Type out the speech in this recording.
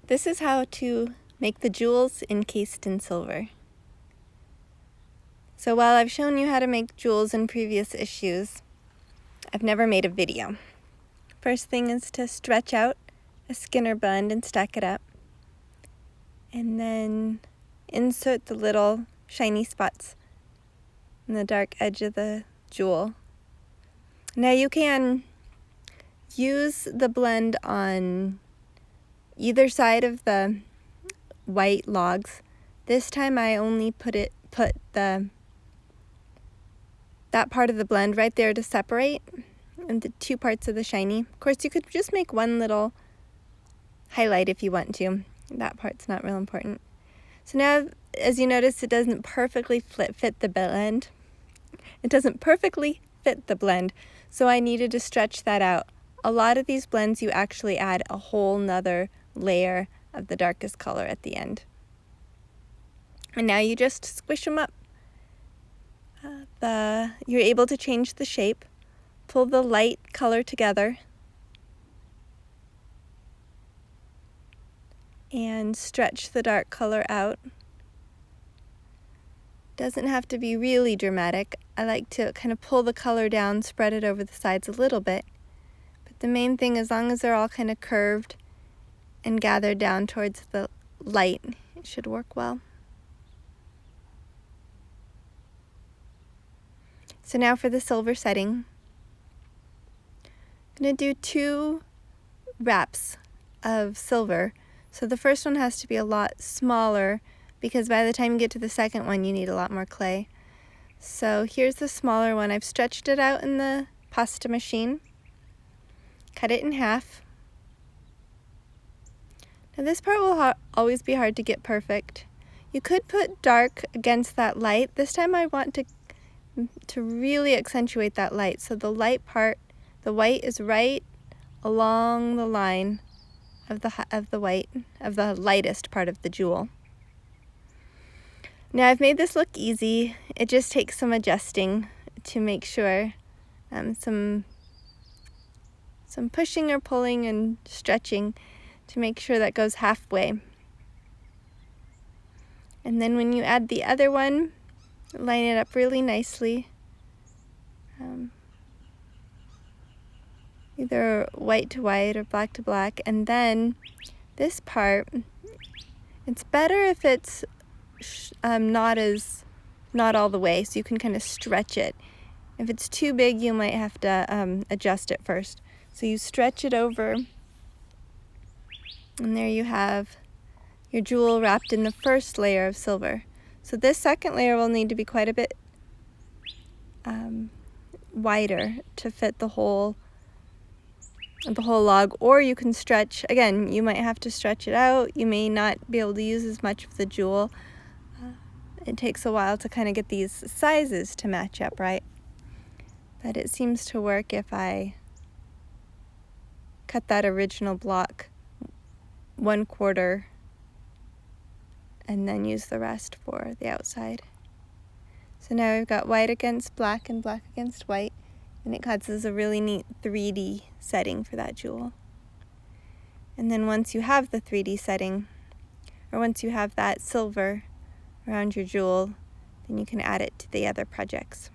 This is how to make the jewels encased in silver. So while I've shown you how to make jewels in previous issues, I've never made a video. First thing is to stretch out a Skinner blend and stack it up. And then insert the little shiny spots in the dark edge of the jewel. Now you can use the blend on either side of the white logs. This time I only put that part of the blend right there to separate into two parts of the shiny. Of course, you could just make one little highlight if you want to. That part's not real important. So now, as you notice, it doesn't perfectly fit the blend. It doesn't perfectly fit the blend, so I needed to stretch that out. A lot of these blends, you actually add a whole nother layer of the darkest color at the end. And now you just squish them up. You're able to change the shape, pull the light color together, and stretch the dark color out. Doesn't have to be really dramatic. I like to kind of pull the color down, spread it over the sides a little bit. But the main thing, as long as they're all kind of curved and gathered down towards the light, it should work well. So now for the silver setting. I'm going to do 2 wraps of silver. So the first one has to be a lot smaller because by the time you get to the second one you need a lot more clay. So here's the smaller one. I've stretched it out in the pasta machine. Cut it in half. Now this part will always be hard to get perfect. You could put dark against that light. This time I want to really accentuate that light. So the light part, the white is right along the line of the lightest part of the jewel. Now I've made this look easy. It just takes some adjusting to make sure, some pushing or pulling and stretching to make sure that goes halfway. And then when you add the other one, line it up really nicely. Either white to white or black to black. And then this part, it's better if it's not all the way, so you can kind of stretch it. If it's too big, you might have to adjust it first. So you stretch it over, and there you have your jewel wrapped in the first layer of silver. So this second layer will need to be quite a bit wider to fit the whole log, or you can stretch. Again, you might have to stretch it out. You may not be able to use as much of the jewel. It takes a while to kind of get these sizes to match up, right? But it seems to work if I cut that original block 1/4 and then use the rest for the outside. So now we've got white against black and black against white, and it causes a really neat 3D setting for that jewel. And then once you have the 3D setting, or once you have that silver around your jewel, then you can add it to the other projects.